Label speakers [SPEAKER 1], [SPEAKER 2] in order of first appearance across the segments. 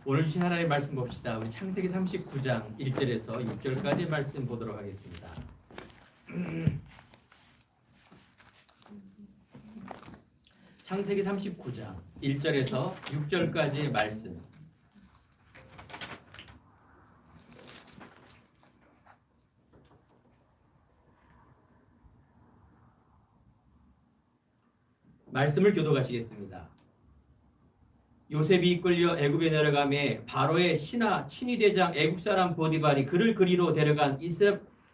[SPEAKER 1] 오늘 주신 하나님의 말씀 봅시다. 우리 창세기 39장 1절에서 6절까지 말씀 보도록 하겠습니다. 창세기 39장 1절에서 6절까지의 말씀. 말씀을 교독하시겠습니다. 요셉이 이끌려 애굽에 내려가매 바로의 신하 친위대장 애굽 사람 보디발이 그를 그리로 데려간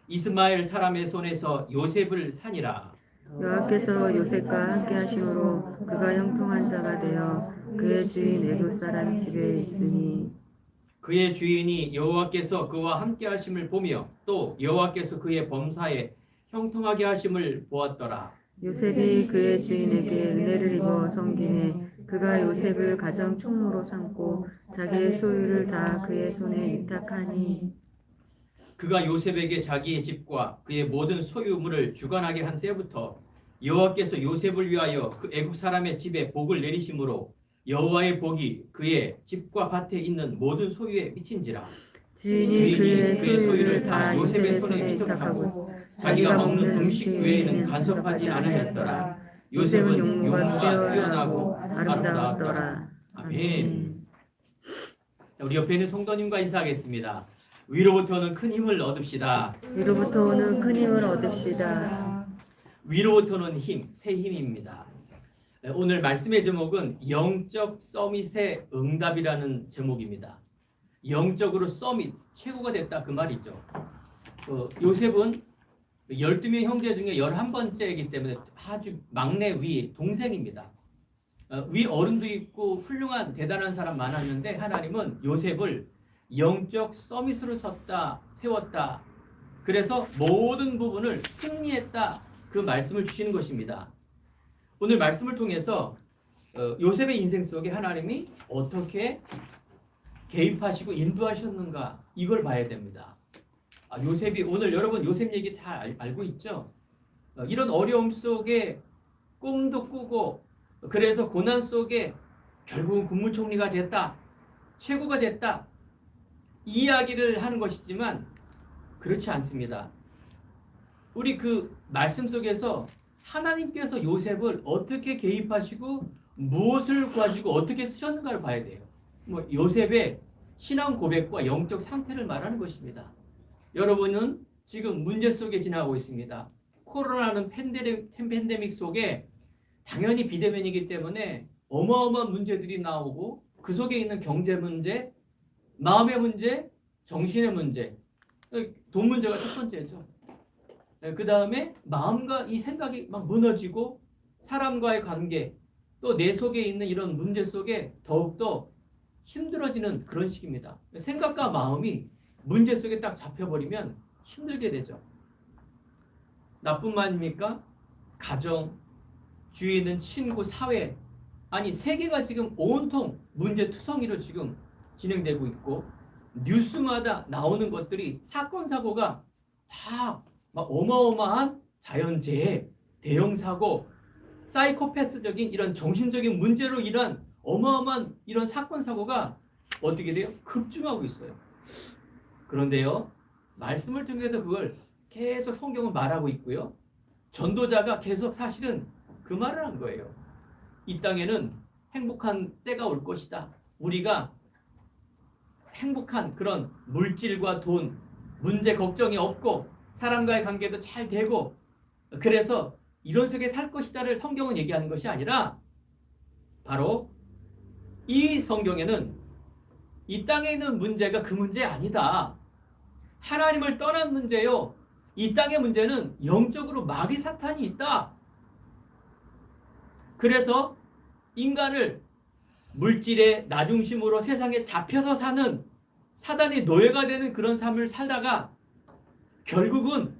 [SPEAKER 1] 이스마엘 사람의 손에서 요셉을 사니라.
[SPEAKER 2] 여호와께서 요셉과 함께 하심으로 그가 형통한 자가 되어 그의 주인 애굽 사람 집에 있으니
[SPEAKER 1] 그의 주인이 여호와께서 그와 함께 하심을 보며 또 여호와께서 그의 범사에 형통하게 하심을 보았더라.
[SPEAKER 2] 요셉이 그의 주인에게 은혜를 입어 섬기매 그가 요셉을 가정 총무로 삼고 자기의 소유를 다 그의 손에 위탁하니
[SPEAKER 1] 그가 요셉에게 자기의 집과 그의 모든 소유물을 주관하게 한 때부터 여호와께서 요셉을 위하여 그 애굽 사람의 집에 복을 내리심으로 여호와의 복이 그의 집과 밭에 있는 모든 소유에 미친지라.
[SPEAKER 2] 주인이 그의 소유를 다 요셉의 손에 위탁하고
[SPEAKER 1] 자기가 먹는 음식 외에는 간섭하지 않았더라. 요셉은 용모가 뛰어나고 아름다웠더라. 아멘. 자, 우리 옆에 있는 성도님과 인사하겠습니다. 위로부터는 큰 힘을 얻읍시다.
[SPEAKER 2] 위로부터 오는 큰 힘을 얻읍시다.
[SPEAKER 1] 위로부터는 힘, 새 힘입니다. 오늘 말씀의 제목은 영적 서밋의 응답이라는 제목입니다. 영적으로 서밋, 최고가 됐다 그 말이죠. 요셉은 12명 형제 중에 11번째이기 때문에 아주 막내 위 동생입니다. 위 어른도 있고 훌륭한 대단한 사람 많았는데 하나님은 요셉을 영적 서밋으로 세웠다. 그래서 모든 부분을 승리했다. 그 말씀을 주시는 것입니다. 오늘 말씀을 통해서 요셉의 인생 속에 하나님이 어떻게 개입하시고 인도하셨는가 이걸 봐야 됩니다. 요셉이 오늘 여러분 요셉 얘기 잘 알고 있죠? 이런 어려움 속에 꿈도 꾸고 그래서 고난 속에 결국은 국무총리가 됐다. 최고가 됐다. 이 이야기를 하는 것이지만 그렇지 않습니다. 우리 그 말씀 속에서 하나님께서 요셉을 어떻게 개입하시고 무엇을 가지고 어떻게 쓰셨는가를 봐야 돼요. 요셉의 신앙 고백과 영적 상태를 말하는 것입니다. 여러분은 지금 문제 속에 지나고 있습니다. 코로나는 팬데믹 속에 당연히 비대면이기 때문에 어마어마한 문제들이 나오고 그 속에 있는 경제 문제, 마음의 문제, 정신의 문제, 돈 문제가 첫 번째죠. 그 다음에 마음과 이 생각이 막 무너지고 사람과의 관계, 또 내 속에 있는 이런 문제 속에 더욱더 힘들어지는 그런 시기입니다. 생각과 마음이 문제 속에 딱 잡혀버리면 힘들게 되죠. 나뿐만입니까? 가정, 주위에 있는 친구, 사회, 아니 세계가 지금 온통 문제투성이로 지금 진행되고 있고 뉴스마다 나오는 것들이 사건, 사고가 다 막 어마어마한 자연재해, 대형사고, 사이코패스적인 이런 정신적인 문제로 인한 어마어마한 이런 사건, 사고가 어떻게 돼요? 급증하고 있어요. 그런데요, 말씀을 통해서 그걸 계속 성경은 말하고 있고요. 전도자가 계속 사실은 그 말을 한 거예요. 이 땅에는 행복한 때가 올 것이다. 우리가 행복한 그런 물질과 돈, 문제 걱정이 없고 사람과의 관계도 잘 되고 그래서 이런 속에 살 것이다를 성경은 얘기하는 것이 아니라 바로 이 성경에는 이 땅에 있는 문제가 그 문제 아니다. 하나님을 떠난 문제요. 이 땅의 문제는 영적으로 마귀 사탄이 있다. 그래서 인간을 물질의 나중심으로 세상에 잡혀서 사는 사단의 노예가 되는 그런 삶을 살다가 결국은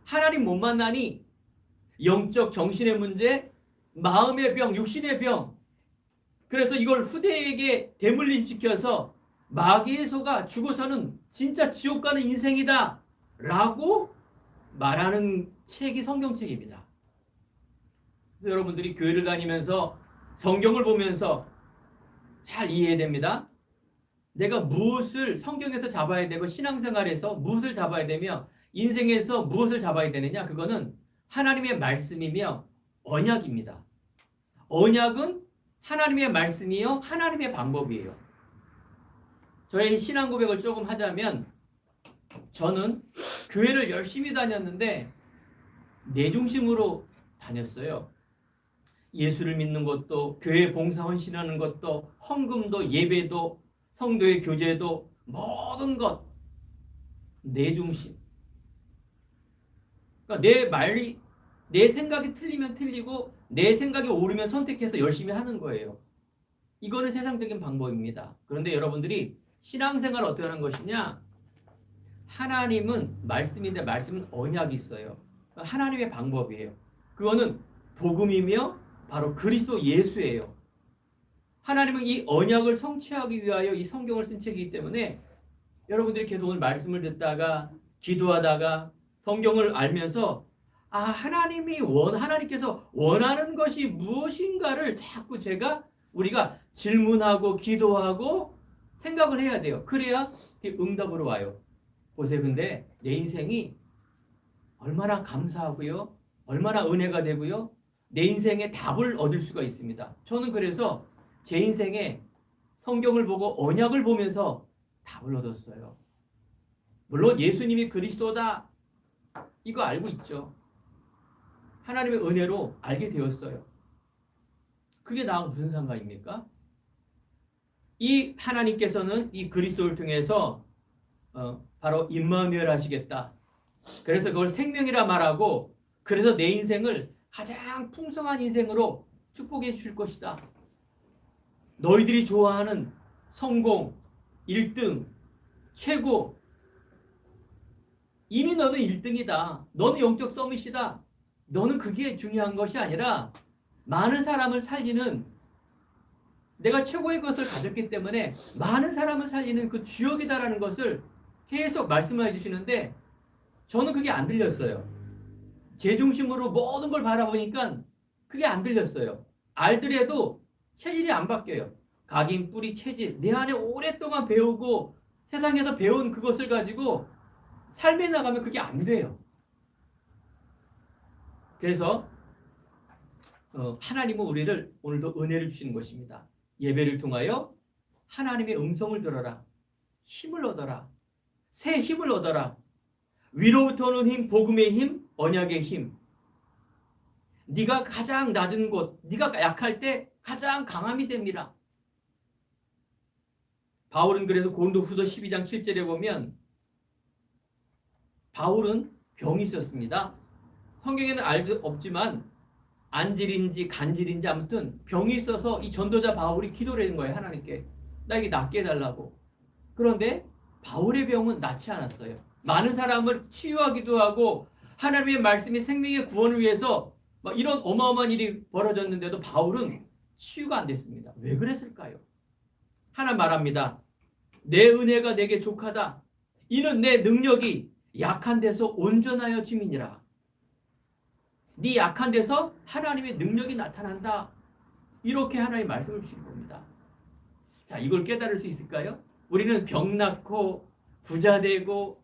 [SPEAKER 1] 하나님 못 만나니 영적 정신의 문제, 마음의 병, 육신의 병, 그래서 이걸 후대에게 대물림시켜서 마귀의 소가 죽어서는 진짜 지옥 가는 인생이다 라고 말하는 책이 성경책입니다. 그래서 여러분들이 교회를 다니면서 성경을 보면서 잘 이해해야 됩니다. 내가 무엇을 성경에서 잡아야 되고 신앙생활에서 무엇을 잡아야 되며 인생에서 무엇을 잡아야 되느냐? 그거는 하나님의 말씀이며 언약입니다. 언약은 하나님의 말씀이요 하나님의 방법이에요. 저의 신앙 고백을 조금 하자면 저는 교회를 열심히 다녔는데 내 중심으로 다녔어요. 예수를 믿는 것도 교회 봉사 헌신하는 것도 헌금도 예배도 성도의 교제도 모든 것 내 중심. 그러니까 내 생각이 틀리면 틀리고 내 생각이 옳으면 선택해서 열심히 하는 거예요. 이거는 세상적인 방법입니다. 그런데 여러분들이 신앙생활을 어떻게 하는 것이냐? 하나님은 말씀인데 말씀은 언약이 있어요. 하나님의 방법이에요. 그거는 복음이며 바로 그리스도 예수예요. 하나님은 이 언약을 성취하기 위하여 이 성경을 쓴 책이기 때문에 여러분들이 계속 오늘 말씀을 듣다가 기도하다가 성경을 알면서 하나님께서 원하는 것이 무엇인가를 자꾸 우리가 질문하고 기도하고 생각을 해야 돼요. 그래야 응답으로 와요. 보세요. 근데 내 인생이 얼마나 감사하고요. 얼마나 은혜가 되고요. 내 인생에 답을 얻을 수가 있습니다. 저는 그래서 제 인생에 성경을 보고 언약을 보면서 답을 얻었어요. 물론 예수님이 그리스도다. 이거 알고 있죠. 하나님의 은혜로 알게 되었어요. 그게 나하고 무슨 상관입니까? 이 하나님께서는 이 그리스도를 통해서 바로 임마누엘 하시겠다. 그래서 그걸 생명이라 말하고 그래서 내 인생을 가장 풍성한 인생으로 축복해 주실 것이다. 너희들이 좋아하는 성공, 1등, 최고. 이미 너는 1등이다. 너는 영적 서밋이다. 너는 그게 중요한 것이 아니라 많은 사람을 살리는 내가 최고의 것을 가졌기 때문에 많은 사람을 살리는 그 주역이다라는 것을 계속 말씀해 주시는데 저는 그게 안 들렸어요. 제 중심으로 모든 걸 바라보니까 그게 안 들렸어요. 알더라도 체질이 안 바뀌어요. 각인, 뿌리, 체질. 내 안에 오랫동안 배우고 세상에서 배운 그것을 가지고 삶에 나가면 그게 안 돼요. 그래서 하나님은 우리를 오늘도 은혜를 주시는 것입니다. 예배를 통하여 하나님의 음성을 들어라. 힘을 얻어라. 새 힘을 얻어라. 위로부터 오는 힘, 복음의 힘, 언약의 힘. 네가 가장 낮은 곳, 네가 약할 때 가장 강함이 됩니다. 바울은 그래서 고린도후서 12장 7절에 보면 바울은 병이 있었습니다. 성경에는 알도 없지만 안질인지 간질인지 아무튼 병이 있어서 이 전도자 바울이 기도를 했는 거예요. 하나님께 나에게 낫게 해달라고. 그런데 바울의 병은 낫지 않았어요. 많은 사람을 치유하기도 하고 하나님의 말씀이 생명의 구원을 위해서 이런 어마어마한 일이 벌어졌는데도 바울은 치유가 안 됐습니다. 왜 그랬을까요? 하나 말합니다. 내 은혜가 내게 족하다. 이는 내 능력이 약한 데서 온전하여 짐이니라. 네 약한 데서 하나님의 능력이 나타난다. 이렇게 하나님의 말씀을 주신 겁니다. 자, 이걸 깨달을 수 있을까요? 우리는 병 낫고 부자 되고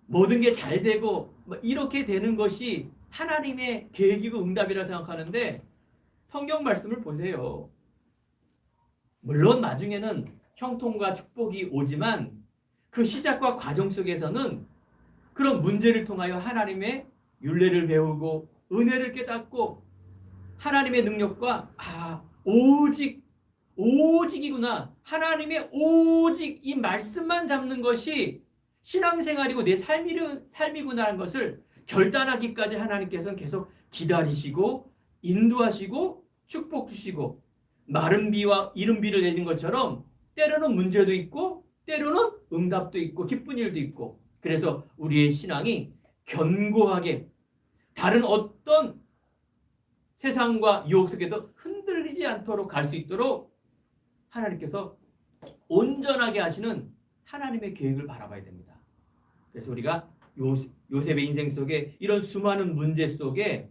[SPEAKER 1] 모든 게 잘 되고 이렇게 되는 것이 하나님의 계획이고 응답이라 생각하는데 성경 말씀을 보세요. 물론 나중에는 형통과 축복이 오지만 그 시작과 과정 속에서는 그런 문제를 통하여 하나님의 율례를 배우고 은혜를 깨닫고 하나님의 능력과 오직이구나. 하나님의 오직 이 말씀만 잡는 것이 신앙생활이고 내 삶이구나라는 것을 결단하기까지 하나님께서는 계속 기다리시고 인도하시고 축복 주시고 마른 비와 이른 비를 내린 것처럼 때로는 문제도 있고 때로는 응답도 있고 기쁜 일도 있고 그래서 우리의 신앙이 견고하게 다른 어떤 세상과 유혹 속에도 흔들리지 않도록 갈 수 있도록 하나님께서 온전하게 하시는 하나님의 계획을 바라봐야 됩니다. 그래서 우리가 요셉의 인생 속에 이런 수많은 문제 속에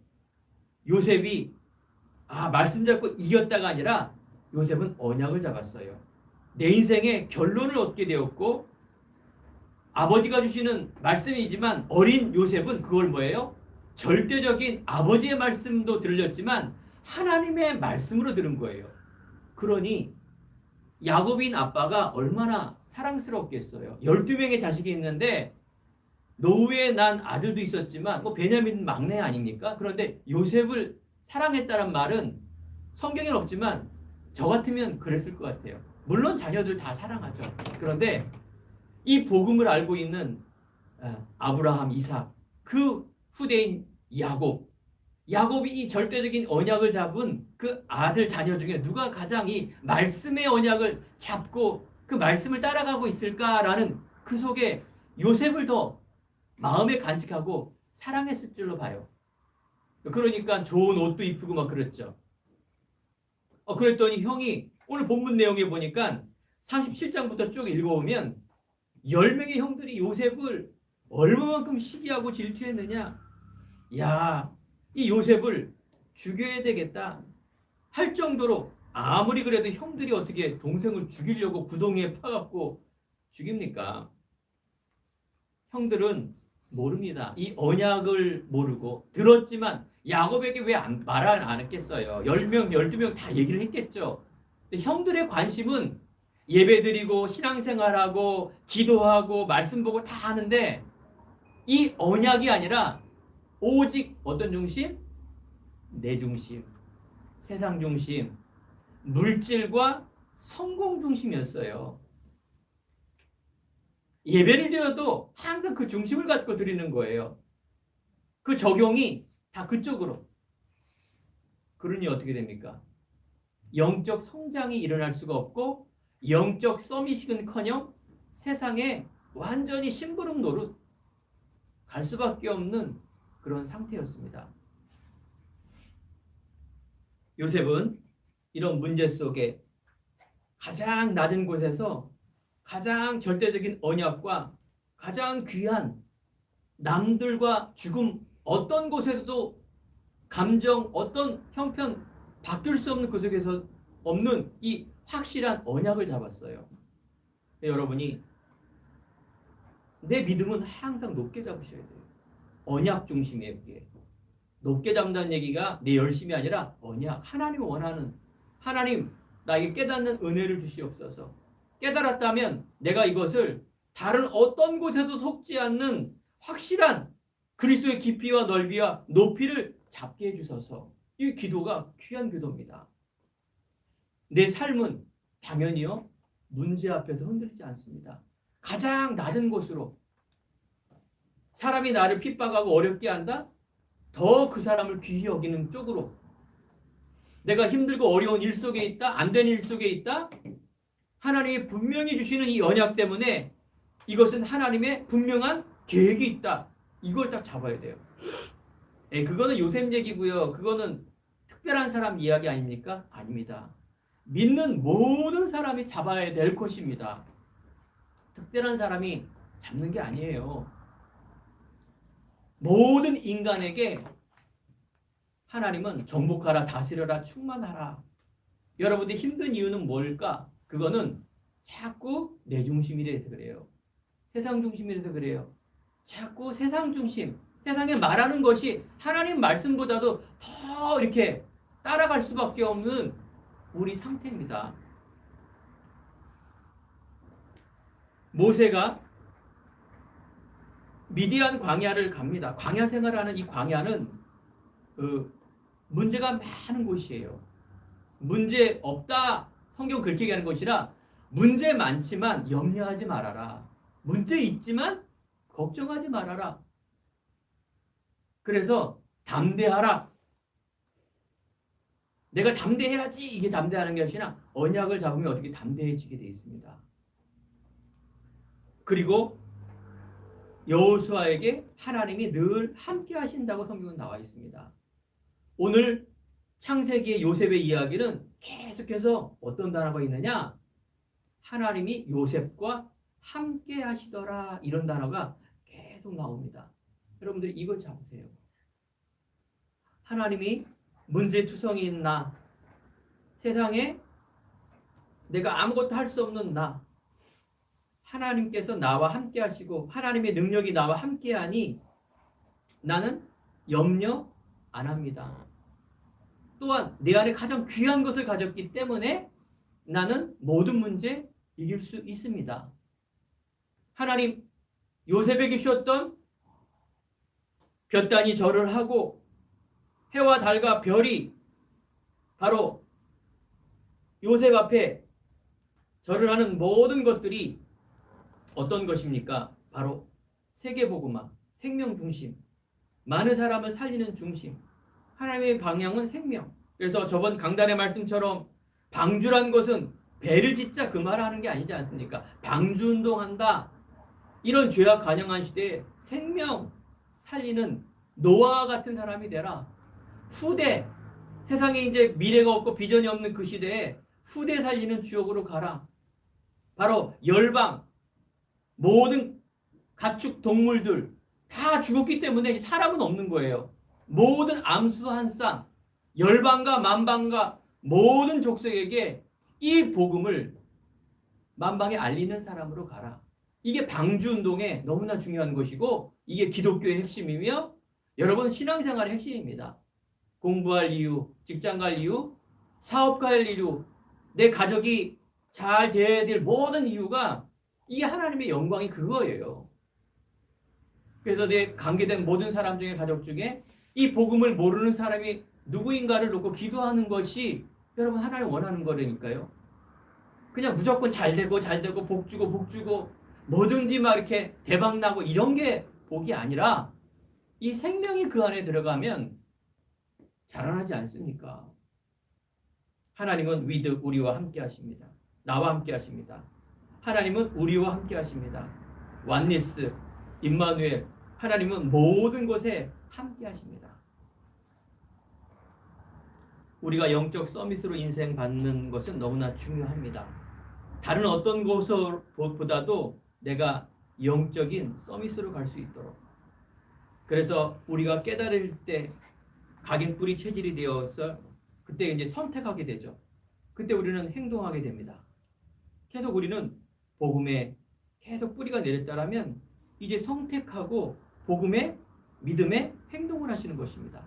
[SPEAKER 1] 요셉이 말씀 잡고 이겼다가 아니라 요셉은 언약을 잡았어요. 내 인생의 결론을 얻게 되었고, 아버지가 주시는 말씀이지만 어린 요셉은 그걸 뭐예요? 절대적인 아버지의 말씀도 들렸지만 하나님의 말씀으로 들은 거예요. 그러니 야곱인 아빠가 얼마나 사랑스럽겠어요. 12명의 자식이 있는데 노후에 난 아들도 있었지만 뭐 베냐민 막내 아닙니까? 그런데 요셉을 사랑했다는 말은 성경에는 없지만 저 같으면 그랬을 것 같아요. 물론 자녀들 다 사랑하죠. 그런데 이 복음을 알고 있는 아브라함, 이삭, 그 후대인 야곱이 이 절대적인 언약을 잡은 그 아들 자녀 중에 누가 가장 이 말씀의 언약을 잡고 그 말씀을 따라가고 있을까라는 그 속에 요셉을 더 마음에 간직하고 사랑했을 줄로 봐요. 그러니까 좋은 옷도 입히고 막 그랬죠. 그랬더니 형이 오늘 본문 내용에 보니까 37장부터 쭉 읽어보면 10명의 형들이 요셉을 얼마만큼 시기하고 질투했느냐. 야, 이 요셉을 죽여야 되겠다 할 정도로 아무리 그래도 형들이 어떻게 동생을 죽이려고 구덩이에 파갖고 죽입니까? 형들은 모릅니다. 이 언약을 모르고 들었지만 야곱에게 왜 말을 안 했겠어요? 10명, 12명 다 얘기를 했겠죠. 근데 형들의 관심은 예배드리고 신앙생활하고 기도하고 말씀 보고 다 하는데 이 언약이 아니라 오직 어떤 중심? 내 중심, 세상 중심, 물질과 성공 중심이었어요. 예배를 드려도 항상 그 중심을 갖고 드리는 거예요. 그 적용이 다 그쪽으로. 그러니 어떻게 됩니까? 영적 성장이 일어날 수가 없고 영적 서밋이건커녕 세상에 완전히 심부름 노릇 갈 수밖에 없는 그런 상태였습니다. 요셉은 이런 문제 속에 가장 낮은 곳에서 가장 절대적인 언약과 가장 귀한 남들과 죽음 어떤 곳에서도 감정 어떤 형편 바뀔 수 없는 그 속에서 없는 이 확실한 언약을 잡았어요. 여러분이 내 믿음은 항상 높게 잡으셔야 돼요. 언약 중심이에요. 그게. 높게 잡는다는 얘기가 내 열심이 아니라 언약. 하나님이 원하는 하나님 나에게 깨닫는 은혜를 주시옵소서. 깨달았다면 내가 이것을 다른 어떤 곳에도 속지 않는 확실한 그리스도의 깊이와 넓이와 높이를 잡게 해주셔서 이 기도가 귀한 기도입니다. 내 삶은 당연히요 문제 앞에서 흔들리지 않습니다. 가장 낮은 곳으로 사람이 나를 핍박하고 어렵게 한다? 더 그 사람을 귀히 여기는 쪽으로 내가 힘들고 어려운 일 속에 있다? 안 되는 일 속에 있다? 하나님이 분명히 주시는 이 언약 때문에 이것은 하나님의 분명한 계획이 있다. 이걸 딱 잡아야 돼요. 그거는 요셉 얘기고요. 그거는 특별한 사람 이야기 아닙니까? 아닙니다. 믿는 모든 사람이 잡아야 될 것입니다. 특별한 사람이 잡는 게 아니에요. 모든 인간에게 하나님은 정복하라, 다스려라, 충만하라. 여러분들이 힘든 이유는 뭘까? 그거는 자꾸 내 중심이라서 그래요. 세상 중심이라서 그래요. 자꾸 세상 중심, 세상에 말하는 것이 하나님 말씀보다도 더 이렇게 따라갈 수밖에 없는 우리 상태입니다. 모세가 미디안 광야를 갑니다. 광야 생활하는 이 광야는 문제가 많은 곳이에요. 문제 없다 성경 그렇게 얘기하는 것이라 문제 많지만 염려하지 말아라. 문제 있지만 걱정하지 말아라. 그래서 담대하라. 내가 담대해야지 이게 담대하는 게 아니라 언약을 잡으면 어떻게 담대해지게 되어 있습니다. 그리고 여호수아에게 하나님이 늘 함께 하신다고 성경은 나와 있습니다. 오늘 창세기의 요셉의 이야기는 계속해서 어떤 단어가 있느냐? 하나님이 요셉과 함께 하시더라 이런 단어가 계속 나옵니다. 여러분들이 이걸 잡으세요. 하나님이 문제투성이인 나 세상에 내가 아무것도 할 수 없는 나, 하나님께서 나와 함께 하시고 하나님의 능력이 나와 함께 하니 나는 염려 안 합니다. 또한 내 안에 가장 귀한 것을 가졌기 때문에 나는 모든 문제 이길 수 있습니다. 하나님, 요셉에게 주셨던 볕단이 절을 하고 해와 달과 별이 바로 요셉 앞에 절을 하는 모든 것들이 어떤 것입니까? 바로 세계복음화, 생명 중심, 많은 사람을 살리는 중심, 하나님의 방향은 생명. 그래서 저번 강단의 말씀처럼 방주란 것은 배를 짓자 그 말을 하는 게 아니지 않습니까? 방주운동한다. 이런 죄악 간영한 시대에 생명 살리는 노아와 같은 사람이 되라. 후대, 세상에 이제 미래가 없고 비전이 없는 그 시대에 후대 살리는 주역으로 가라. 바로 열방, 모든 가축 동물들 다 죽었기 때문에 사람은 없는 거예요. 모든 암수 한 쌍, 열방과 만방과 모든 족속에게 이 복음을 만방에 알리는 사람으로 가라. 이게 방주운동에 너무나 중요한 것이고 이게 기독교의 핵심이며 여러분 신앙생활의 핵심입니다. 공부할 이유, 직장 갈 이유, 사업 갈 이유, 내 가족이 잘 돼야 될 모든 이유가 이게 하나님의 영광이 그거예요. 그래서 내 관계된 모든 사람 중에 가족 중에 이 복음을 모르는 사람이 누구인가를 놓고 기도하는 것이 여러분 하나님 원하는 거라니까요. 그냥 무조건 잘 되고 복 주고 뭐든지 막 이렇게 대박 나고 이런 게 복이 아니라 이 생명이 그 안에 들어가면 자라나지 않습니까? 하나님은 우리와 함께 하십니다. 나와 함께 하십니다. 하나님은 우리와 함께 하십니다. 완니스, 임마누엘, 하나님은 모든 곳에 함께 하십니다. 우리가 영적 서밋으로 인생 받는 것은 너무나 중요합니다. 다른 어떤 곳보다도 내가 영적인 서밋으로 갈 수 있도록. 그래서 우리가 깨달을 때 각인 뿌리 체질이 되어서 그때 이제 선택하게 되죠. 그때 우리는 행동하게 됩니다. 계속 우리는 복음에 계속 뿌리가 내렸다라면 이제 선택하고 복음에 믿음에 행동을 하시는 것입니다.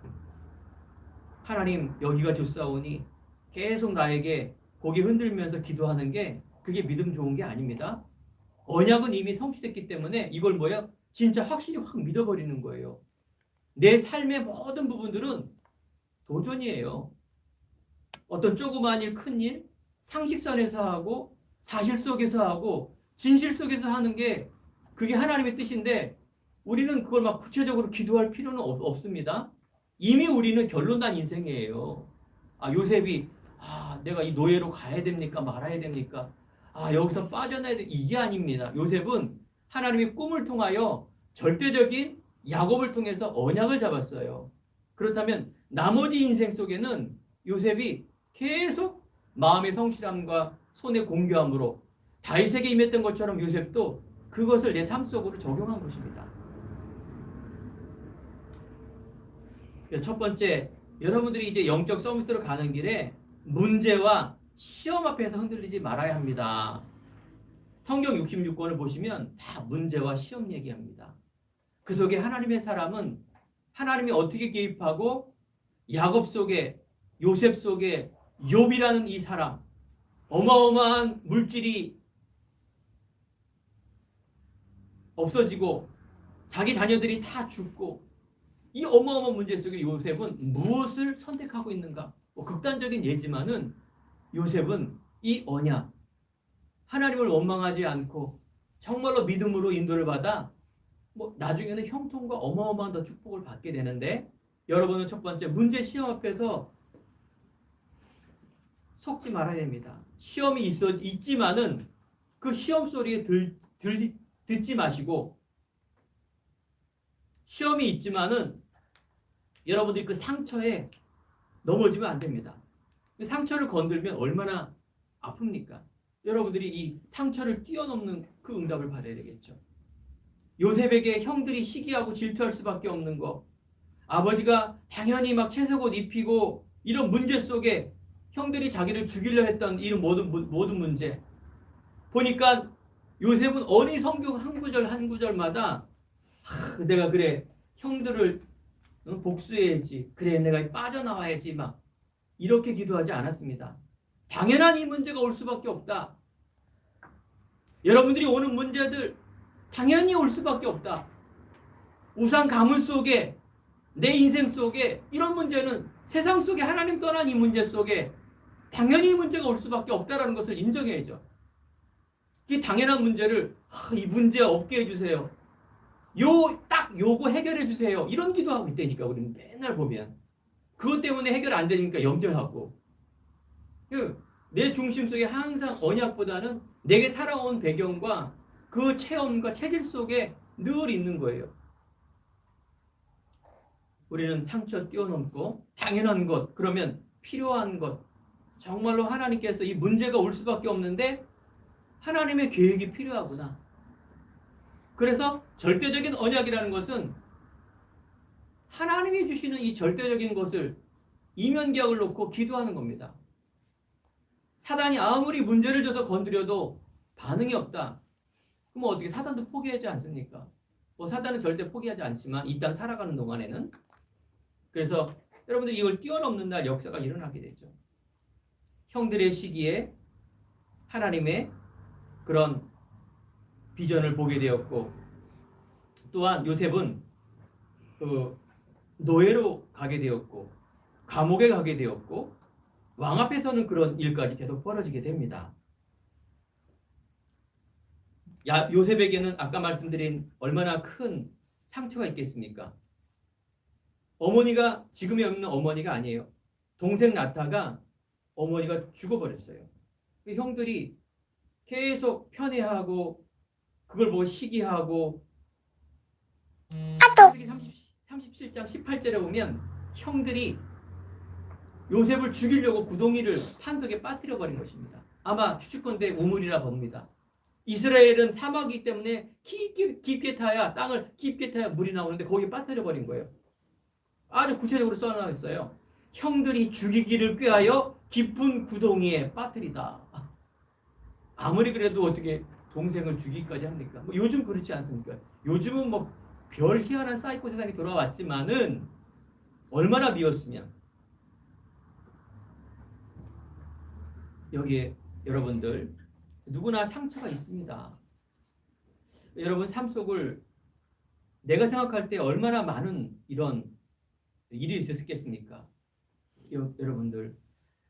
[SPEAKER 1] 하나님 여기가 좋사오니 계속 나에게 고개 흔들면서 기도하는 게 그게 믿음 좋은 게 아닙니다. 언약은 이미 성취됐기 때문에 이걸 뭐야? 진짜 확실히 확 믿어버리는 거예요. 내 삶의 모든 부분들은 도전이에요. 어떤 조그만 일, 큰 일, 상식선에서 하고 사실 속에서 하고 진실 속에서 하는 게 그게 하나님의 뜻인데 우리는 그걸 막 구체적으로 기도할 필요는 없습니다. 이미 우리는 결론 난 인생이에요. 요셉이 내가 이 노예로 가야 됩니까? 말아야 됩니까? 여기서 빠져나야 돼. 이게 아닙니다. 요셉은 하나님의 꿈을 통하여 절대적인 야곱을 통해서 언약을 잡았어요. 그렇다면 나머지 인생 속에는 요셉이 계속 마음의 성실함과 손의 공교함으로 다윗에게 임했던 것처럼 요셉도 그것을 내 삶 속으로 적용한 것입니다. 첫 번째, 여러분들이 이제 영적 서밋으로 가는 길에 문제와 시험 앞에서 흔들리지 말아야 합니다. 성경 66권을 보시면 다 문제와 시험 얘기합니다. 그 속에 하나님의 사람은 하나님이 어떻게 개입하고 야곱 속에 요셉 속에 욥이라는 이 사람 어마어마한 물질이 없어지고 자기 자녀들이 다 죽고 이 어마어마한 문제 속에 요셉은 무엇을 선택하고 있는가? 극단적인 예지만은 요셉은 이 언약 하나님을 원망하지 않고 정말로 믿음으로 인도를 받아 나중에는 형통과 어마어마한 더 축복을 받게 되는데 여러분은 첫 번째 문제 시험 앞에서 속지 말아야 됩니다. 시험이 있지만은 그 시험 소리에 듣지 마시고 시험이 있지만은 여러분들이 그 상처에 넘어지면 안 됩니다. 상처를 건들면 얼마나 아픕니까? 여러분들이 이 상처를 뛰어넘는 그 응답을 받아야 되겠죠. 요셉에게 형들이 시기하고 질투할 수밖에 없는 거, 아버지가 당연히 막 채색옷 입히고 이런 문제 속에 형들이 자기를 죽이려 했던 이 모든 문제 보니까 요셉은 어느 성경 한 구절 한 구절마다 내가 그래 형들을 복수해야지, 그래 내가 빠져나와야지, 막 이렇게 기도하지 않았습니다. 당연한 이 문제가 올 수밖에 없다. 여러분들이 오는 문제들 당연히 올 수밖에 없다. 우상 가문 속에, 내 인생 속에 이런 문제는, 세상 속에 하나님 떠난 이 문제 속에 당연히 이 문제가 올 수밖에 없다라는 것을 인정해야죠. 이 당연한 문제를 이 문제 없게 해주세요. 딱 요거 해결해 주세요. 이런 기도하고 있다니까. 우리는 맨날 보면 그것 때문에 해결 안 되니까 염려하고, 내 중심 속에 항상 언약보다는 내게 살아온 배경과 그 체험과 체질 속에 늘 있는 거예요. 우리는 상처 뛰어넘고 당연한 것, 그러면 필요한 것, 정말로 하나님께서 이 문제가 올 수밖에 없는데 하나님의 계획이 필요하구나. 그래서 절대적인 언약이라는 것은 하나님이 주시는 이 절대적인 것을 이면계약을 놓고 기도하는 겁니다. 사단이 아무리 문제를 줘서 건드려도 반응이 없다. 그럼 어떻게, 사단도 포기하지 않습니까? 사단은 절대 포기하지 않지만 이 땅 살아가는 동안에는. 그래서 여러분들이 이걸 뛰어넘는 날 역사가 일어나게 되죠. 형들의 시기에 하나님의 그런 비전을 보게 되었고, 또한 요셉은 노예로 가게 되었고 감옥에 가게 되었고 왕 앞에서는 그런 일까지 계속 벌어지게 됩니다. 요셉에게는 아까 말씀드린 얼마나 큰 상처가 있겠습니까? 어머니가 지금이 없는 어머니가 아니에요. 동생 나타가 어머니가 죽어버렸어요. 형들이 계속 편애하고 그걸 보고 시기하고, 37장 18절에 보면 형들이 요셉을 죽이려고 구덩이를 판석에 빠뜨려 버린 것입니다. 아마 추측컨대 우물이라 봅니다. 이스라엘은 사막이기 때문에 깊게 타야, 땅을 깊게 타야 물이 나오는데 거기에 빠뜨려 버린 거예요. 아주 구체적으로 써놔 있어요. 형들이 죽이기를 꾀하여 깊은 구덩이에 빠뜨리다. 아무리 그래도 어떻게 동생을 죽이기까지 합니까? 요즘 그렇지 않습니까? 요즘은 별 희한한 사이코 세상이 돌아왔지만은 얼마나 미웠으면. 여기에 여러분들 누구나 상처가 있습니다. 여러분 삶 속을 내가 생각할 때 얼마나 많은 이런 일이 있었겠습니까? 여러분들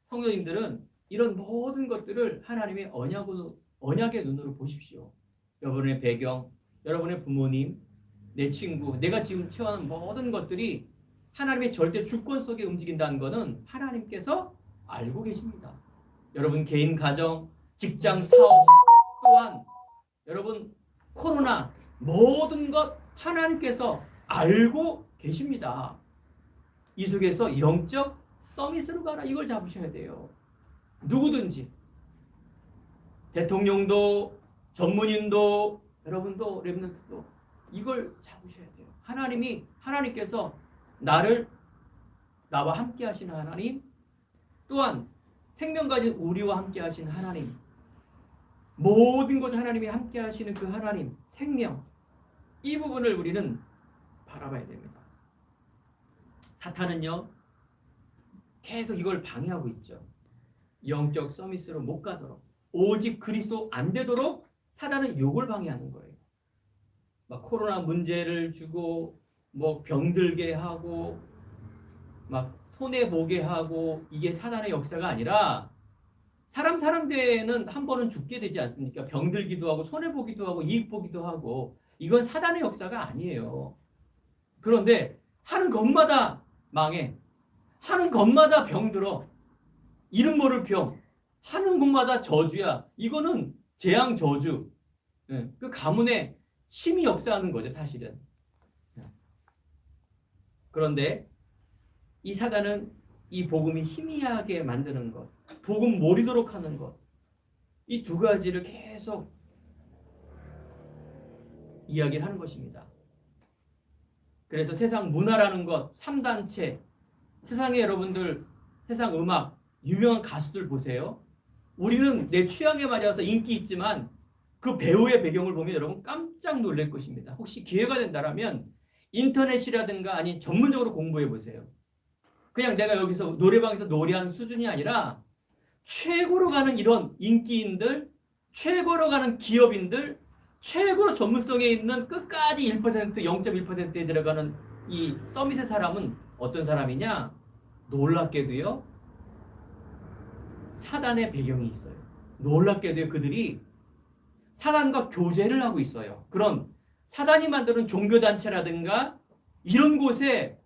[SPEAKER 1] 성도님들은 이런 모든 것들을 하나님의 언약의 눈으로 보십시오. 여러분의 배경, 여러분의 부모님, 내 친구, 내가 지금 체험하는 모든 것들이 하나님의 절대 주권 속에 움직인다는 것은 하나님께서 알고 계십니다. 여러분 개인 가정, 직장, 사업, 또한 여러분 코로나, 모든 것 하나님께서 알고 계십니다. 이 속에서 영적 서밋으로 가라, 이걸 잡으셔야 돼요. 누구든지, 대통령도, 전문인도, 여러분도, 렘넌트도 이걸 잡으셔야 돼요. 하나님께서 나와 함께 하시는 하나님, 또한 생명 가진 우리와 함께 하시는 하나님, 모든 것 하나님이 함께 하시는 그 하나님, 생명, 이 부분을 우리는 바라봐야 됩니다. 사탄은요 계속 이걸 방해하고 있죠. 영적 서밋으로 못 가도록, 오직 그리스도 안 되도록 사단은 욕을 방해하는 거예요. 막 코로나 문제를 주고 병들게 하고 막 손해 보게 하고, 이게 사단의 역사가 아니라 사람 대에는 한 번은 죽게 되지 않습니까? 병들기도 하고 손해 보기도 하고 이익 보기도 하고, 이건 사단의 역사가 아니에요. 그런데 하는 것마다 망해, 하는 것마다 병들어, 이름 모를 병, 하는 곳마다 저주야. 이거는 재앙 저주, 그 가문의 심히 역사하는 거죠, 사실은. 그런데 이 사단은 이 복음이 희미하게 만드는 것, 복음 모르도록 하는 것, 이 두 가지를 계속 이야기를 하는 것입니다. 그래서 세상 문화라는 것, 3단체, 세상에 여러분들, 세상 음악, 유명한 가수들 보세요. 우리는 내 취향에 맞아서 인기 있지만 그 배우의 배경을 보면 여러분 깜짝 놀랄 것입니다. 혹시 기회가 된다면 인터넷이라든가 아니 전문적으로 공부해 보세요. 그냥 내가 여기서 노래방에서 노래하는 수준이 아니라 최고로 가는 이런 인기인들, 최고로 가는 기업인들, 최고로 전문성에 있는 끝까지 1%, 0.1%에 들어가는 이 서밋의 사람은 어떤 사람이냐? 놀랍게도요. 사단의 배경이 있어요. 놀랍게도요. 그들이 사단과 교제를 하고 있어요. 그런 사단이 만드는 종교단체라든가 이런 곳에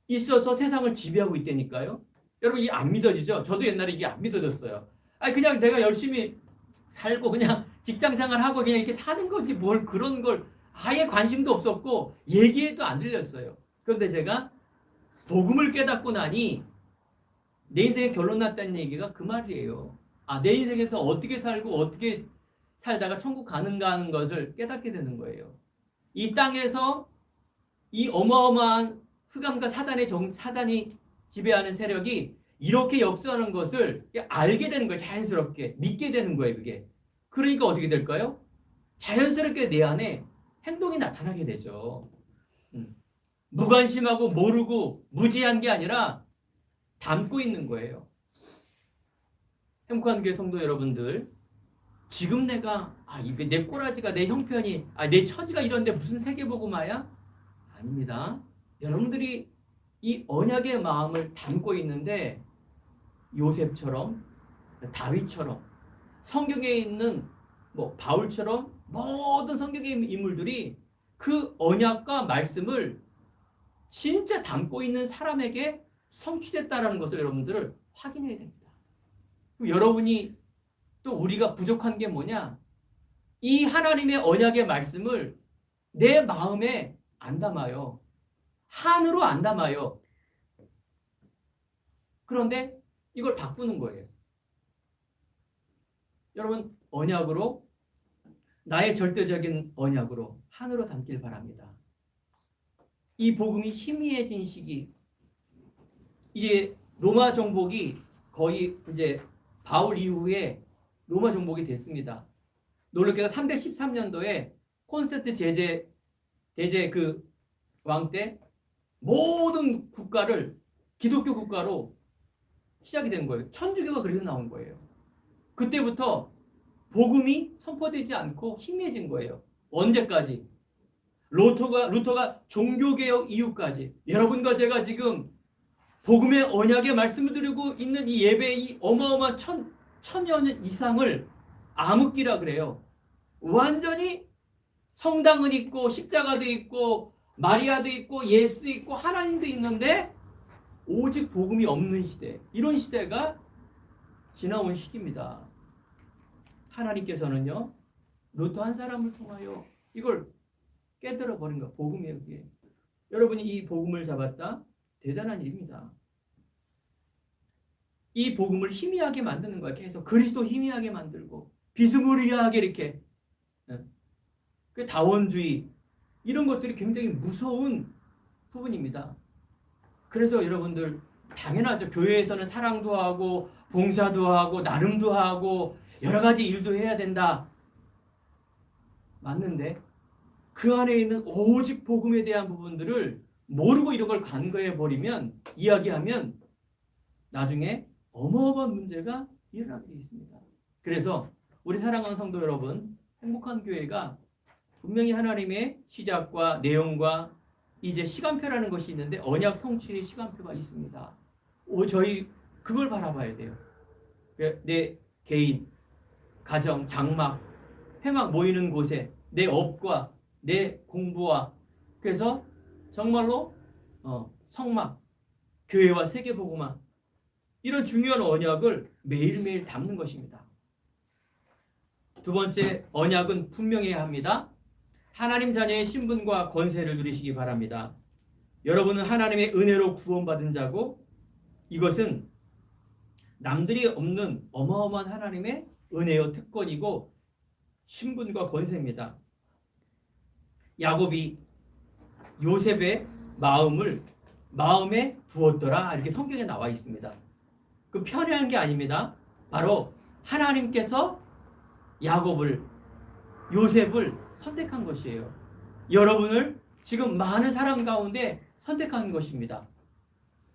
[SPEAKER 1] 있어서 세상을 지배하고 있다니까요. 여러분 이게 안 믿어지죠? 저도 옛날에 이게 안 믿어졌어요. 아니 그냥 내가 열심히 살고 그냥 직장생활하고 그냥 이렇게 사는 거지 뭘 그런 걸 아예 관심도 없었고 얘기해도 안 들렸어요. 그런데 제가 복음을 깨닫고 나니 내 인생에 결론 났다는 얘기가 그 말이에요. 아, 내 인생에서 어떻게 살고 어떻게 살다가 천국 가는가 하는 것을 깨닫게 되는 거예요. 이 땅에서 이 어마어마한 흑암과 사단이 지배하는 세력이 이렇게 역사하는 것을 알게 되는 거예요. 자연스럽게 믿게 되는 거예요. 그게. 그러니까 어떻게 될까요? 자연스럽게 내 안에 행동이 나타나게 되죠. 무관심하고 모르고 무지한 게 아니라 담고 있는 거예요. 행복한 교회 성도 여러분들, 지금 내가 이게 내 꼬라지가 내 형편이 내 처지가 이런데 무슨 세계복음화야? 아닙니다. 여러분들이 이 언약의 마음을 담고 있는데 요셉처럼 다윗처럼 성경에 있는 바울처럼 모든 성경의 인물들이 그 언약과 말씀을 진짜 담고 있는 사람에게 성취됐다라는 것을 여러분들을 확인해야 됩니다. 그럼 여러분이 또 우리가 부족한 게 뭐냐? 이 하나님의 언약의 말씀을 내 마음에 안 담아요. 한으로 안 담아요. 그런데 이걸 바꾸는 거예요. 여러분 언약으로 나의 절대적인 언약으로 한으로 담길 바랍니다. 이 복음이 희미해진 시기 이게 로마 정복이 거의 이제 바울 이후에 로마 정복이 됐습니다. 놀랍게도 313년도에 콘스탄트 대제 그 왕 때 모든 국가를 기독교 국가로 시작이 된 거예요. 천주교가 그래서 나온 거예요. 그때부터 복음이 선포되지 않고 희미해진 거예요. 언제까지? 루터가 종교개혁 이후까지. 여러분과 제가 지금 복음의 언약의 말씀을 드리고 있는 이 예배의 이 어마어마한 천여 년 이상을 암흑기라 그래요. 완전히 성당은 있고 십자가도 있고 마리아도 있고 예수도 있고 하나님도 있는데 오직 복음이 없는 시대. 이런 시대가 지나온 시기입니다. 하나님께서는요. 루터 한 사람을 통하여 이걸 깨달아 버린 거 복음이에요. 그게. 여러분이 이 복음을 잡았다. 대단한 일입니다. 이 복음을 희미하게 만드는 거야. 계속 그리스도 희미하게 만들고 비스무리하게 이렇게 그 다원주의 이런 것들이 굉장히 무서운 부분입니다. 그래서 여러분들 당연하죠. 교회에서는 사랑도 하고 봉사도 하고 나눔도 하고 여러 가지 일도 해야 된다. 맞는데 그 안에 있는 오직 복음에 대한 부분들을 모르고 이런 걸 간과해 버리면 이야기하면 나중에 어마어마한 문제가 일어나게 되어 있습니다. 그래서 우리 사랑하는 성도 여러분, 행복한 교회가 분명히 하나님의 시작과 내용과 이제 시간표라는 것이 있는데 언약 성취의 시간표가 있습니다. 저희 그걸 바라봐야 돼요. 내 개인, 가정, 장막, 회막 모이는 곳에 내 업과 내 공부와 그래서 정말로 성막, 교회와 세계복음화 이런 중요한 언약을 매일매일 담는 것입니다. 두 번째, 언약은 분명해야 합니다. 하나님 자녀의 신분과 권세를 누리시기 바랍니다. 여러분은 하나님의 은혜로 구원받은 자고 이것은 남들이 없는 어마어마한 하나님의 은혜요 특권이고 신분과 권세입니다. 야곱이 요셉의 마음을 마음에 부었더라 이렇게 성경에 나와 있습니다. 그 편애한 게 아닙니다. 바로 하나님께서 요셉을 선택한 것이에요. 여러분을 지금 많은 사람 가운데 선택한 것입니다.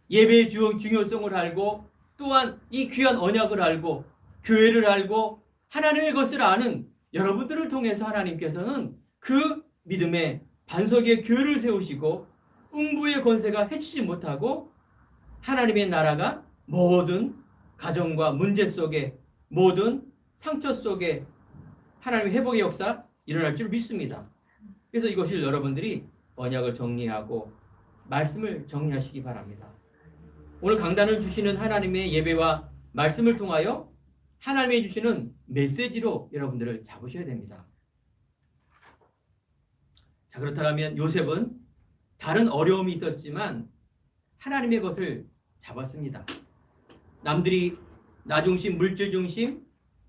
[SPEAKER 1] 예배의 중요성을 알고 또한 이 귀한 언약을 알고 교회를 알고 하나님의 것을 아는 여러분들을 통해서 하나님께서는 그 믿음의 반석의 교회를 세우시고 음부의 권세가 해치지 못하고 하나님의 나라가 모든 가정과 문제 속에 모든 상처 속에 하나님의 회복의 역사 일어날 줄 믿습니다. 그래서 이것을 여러분들이 언약을 정리하고 말씀을 정리하시기 바랍니다. 오늘 강단을 주시는 하나님의 예배와 말씀을 통하여 하나님이 주시는 메시지로 여러분들을 잡으셔야 됩니다. 자, 그렇다면 요셉은 다른 어려움이 있었지만 하나님의 것을 잡았습니다. 남들이 나 중심, 물질 중심,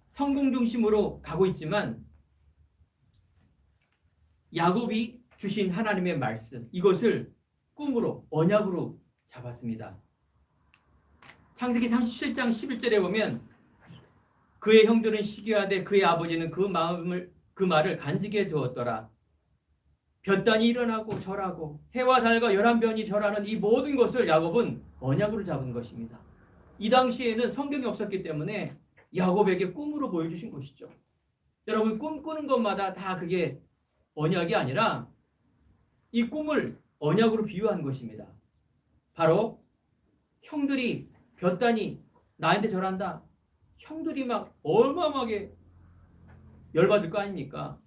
[SPEAKER 1] 성공 중심으로 가고 있지만 야곱이 주신 하나님의 말씀, 이것을 꿈으로, 언약으로 잡았습니다. 창세기 37장 11절에 보면 그의 형들은 시기하되 그의 아버지는 그 말을 간직해 두었더라. 볕단이 일어나고 절하고 해와 달과 11변이 절하는 이 모든 것을 야곱은 언약으로 잡은 것입니다. 이 당시에는 성경이 없었기 때문에 야곱에게 꿈으로 보여주신 것이죠. 여러분, 꿈꾸는 것마다 다 그게 언약이 아니라 이 꿈을 언약으로 비유한 것입니다. 바로 형들이 볕단이 나한테 절한다. 형들이 막 어마어마하게 열받을 거 아닙니까?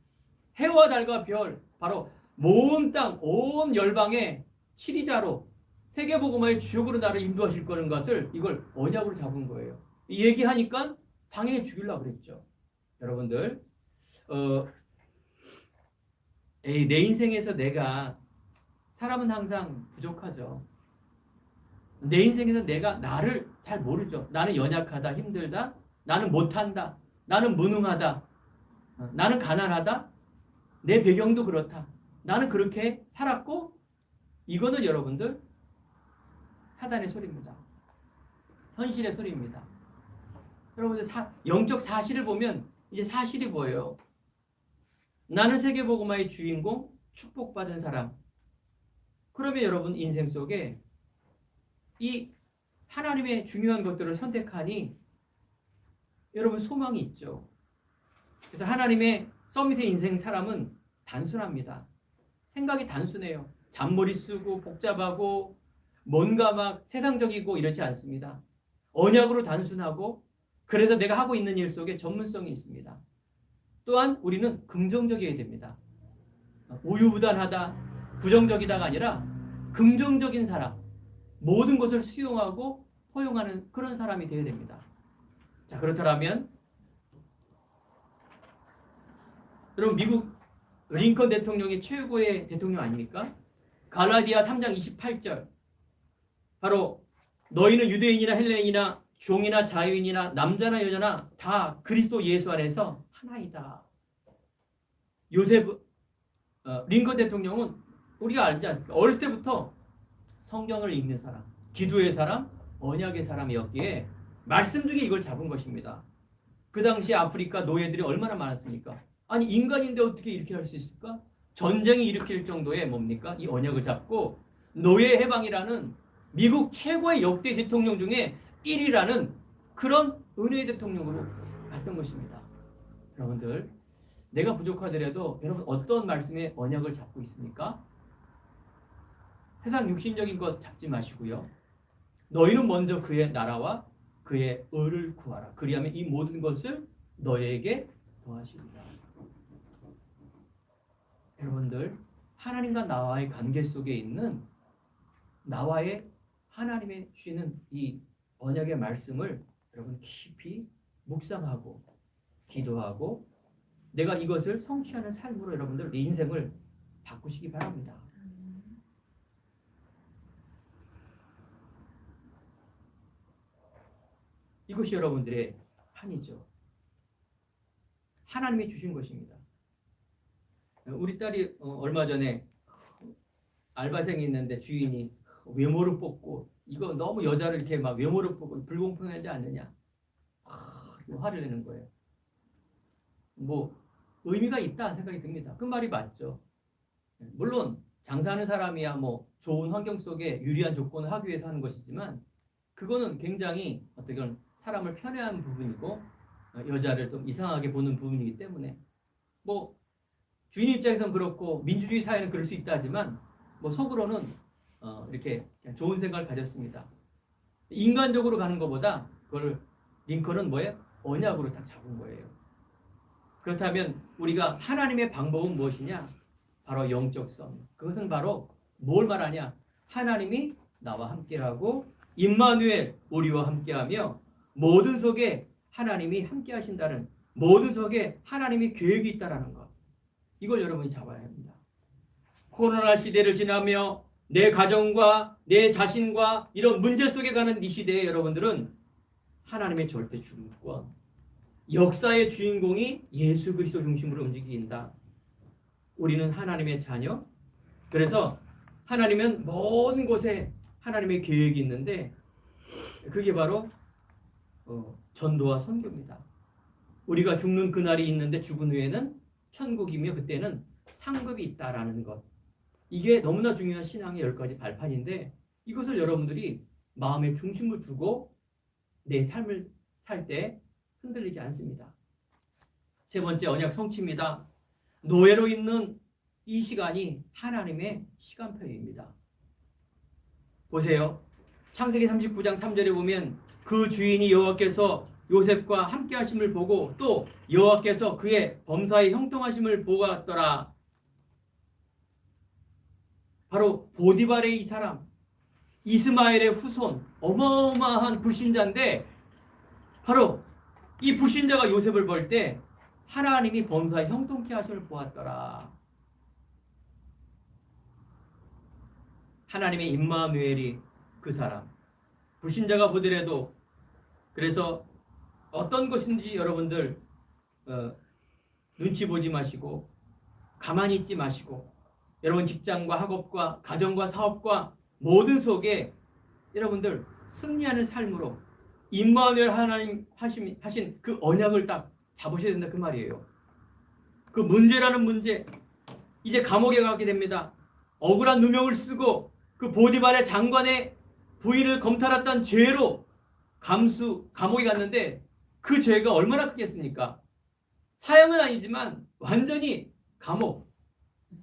[SPEAKER 1] 해와 달과 별, 바로 온 땅, 온 열방의 치리자로 세계복음화의 주역으로 나를 인도하실 거는 것을 이걸 언약으로 잡은 거예요. 이 얘기하니까 당연히 죽이려고 그랬죠. 여러분들, 내 인생에서 사람은 항상 부족하죠. 내 인생에서 내가 나를 잘 모르죠. 나는 연약하다, 힘들다, 나는 못한다, 나는 무능하다, 나는 가난하다, 내 배경도 그렇다. 나는 그렇게 살았고, 이거는 여러분들 사단의 소리입니다. 현실의 소리입니다. 여러분들 영적 사실을 보면 이제 사실이 보여요. 나는 세계복음화의 주인공, 축복받은 사람. 그러면 여러분 인생 속에 이 하나님의 중요한 것들을 선택하니 여러분 소망이 있죠. 그래서 하나님의 서밋의 인생 사람은 단순합니다. 생각이 단순해요. 잔머리 쓰고 복잡하고 뭔가 막 세상적이고 이렇지 않습니다. 언약으로 단순하고 그래서 내가 하고 있는 일 속에 전문성이 있습니다. 또한 우리는 긍정적이어야 됩니다. 우유부단하다, 부정적이다가 아니라 긍정적인 사람, 모든 것을 수용하고 포용하는 그런 사람이 되어야 됩니다. 자, 그렇다면 여러분, 미국 링컨 대통령이 최고의 대통령 아닙니까? 갈라디아 3장 28절, 바로 너희는 유대인이나 헬레인이나 종이나 자유인이나 남자나 여자나 다 그리스도 예수 안에서 하나이다. 링컨 대통령은 우리가 알지 않습니까? 어릴 때부터 성경을 읽는 사람, 기도의 사람, 언약의 사람이었기에 말씀 중에 이걸 잡은 것입니다. 그 당시 아프리카 노예들이 얼마나 많았습니까? 아니, 인간인데 어떻게 이렇게 할 수 있을까? 전쟁이 일으킬 정도의 뭡니까? 이 언약을 잡고 노예 해방이라는 미국 최고의 역대 대통령 중에 1위라는 그런 은혜의 대통령으로 갔던 것입니다. 여러분들, 내가 부족하더라도 여러분 어떤 말씀의 언약을 잡고 있습니까? 세상 육신적인 것 잡지 마시고요. 너희는 먼저 그의 나라와 그의 의를 구하라. 그리하면 이 모든 것을 너희에게 더하시리라. 여러분들, 하나님과 나와의 관계 속에 있는 나와의 하나님의 주시는 이 언약의 말씀을 여러분 깊이 묵상하고 기도하고 내가 이것을 성취하는 삶으로 여러분들 내 인생을 바꾸시기 바랍니다. 이것이 여러분들의 한이죠. 하나님이 주신 것입니다. 우리 딸이 얼마 전에 알바생이 있는데 주인이 외모를 뽑고 이거 너무 여자를 이렇게 막 외모를 뽑고 불공평하지 않느냐. 화를 내는 거예요. 뭐 의미가 있다 생각이 듭니다. 그 말이 맞죠. 물론 장사하는 사람이야 뭐 좋은 환경 속에 유리한 조건을 하기 위해서 하는 것이지만 그거는 굉장히 어떻게 사람을 편애하는 부분이고 여자를 좀 이상하게 보는 부분이기 때문에 뭐 주인 입장에서는 그렇고 민주주의 사회는 그럴 수 있다 하지만 뭐 속으로는 이렇게 그냥 좋은 생각을 가졌습니다. 인간적으로 가는 것보다 그걸 링컨은 뭐예요? 언약으로 딱 잡은 거예요. 그렇다면 우리가 하나님의 방법은 무엇이냐? 바로 영적 성. 그것은 바로 뭘 말하냐? 하나님이 나와 함께하고 임마누엘 우리와 함께하며 모든 속에 하나님이 함께하신다는 모든 속에 하나님의 계획이 있다라는 것. 이걸 여러분이 잡아야 합니다. 코로나 시대를 지나며 내 가정과 내 자신과 이런 문제 속에 가는 이 시대에 여러분들은 하나님의 절대 주권권, 역사의 주인공이 예수 그리스도 중심으로 움직인다. 우리는 하나님의 자녀. 그래서 하나님은 모든 곳에 하나님의 계획이 있는데 그게 바로 전도와 선교입니다. 우리가 죽는 그날이 있는데 죽은 후에는 천국이며 그때는 상급이 있다라는 것. 이게 너무나 중요한 신앙의 10가지 발판인데 이것을 여러분들이 마음의 중심을 두고 내 삶을 살 때 흔들리지 않습니다. 세 번째 언약 성취입니다. 노예로 있는 이 시간이 하나님의 시간표입니다. 보세요. 창세기 39장 3절에 보면 그 주인이 여호와께서 요셉과 함께 하심을 보고 또 여호와께서 그의 범사에 형통하심을 보았더라. 바로 보디발의 이 사람 이스마엘의 후손 어마어마한 불신자인데 바로 이 불신자가 요셉을 볼 때 하나님이 범사에 형통케 하심을 보았더라. 하나님의 임마누엘이 그 사람 불신자가 보더라도 그래서 어떤 것인지 여러분들 눈치 보지 마시고 가만히 있지 마시고 여러분 직장과 학업과 가정과 사업과 모든 속에 여러분들 승리하는 삶으로 임마누엘 하나님 하신 그 언약을 딱 잡으셔야 된다 그 말이에요. 그 문제라는 문제 이제 감옥에 가게 됩니다. 억울한 누명을 쓰고 그 보디발의 장관의 부인을 검탈했던 죄로 감옥에 갔는데 그 죄가 얼마나 크겠습니까? 사형은 아니지만 완전히 감옥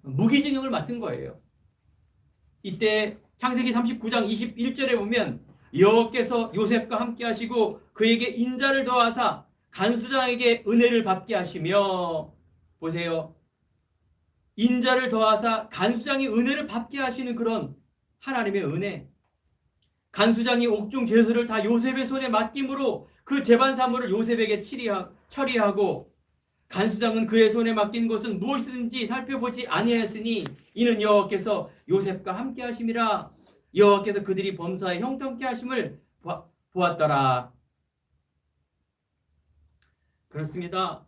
[SPEAKER 1] 무기징역을 맡은 거예요. 이때 창세기 39장 21절에 보면 여호와께서 요셉과 함께 하시고 그에게 인자를 더하사 간수장에게 은혜를 받게 하시며 보세요. 인자를 더하사 간수장이 은혜를 받게 하시는 그런 하나님의 은혜. 간수장이 옥중 죄수를 다 요셉의 손에 맡김으로 그 재반 사물을 요셉에게 처리하고 간수장은 그의 손에 맡긴 것은 무엇이든지 살펴보지 아니하였으니 이는 여호와께서 요셉과 함께 하심이라. 여호와께서 그들이 범사에 형통케 하심을 보았더라. 그렇습니다.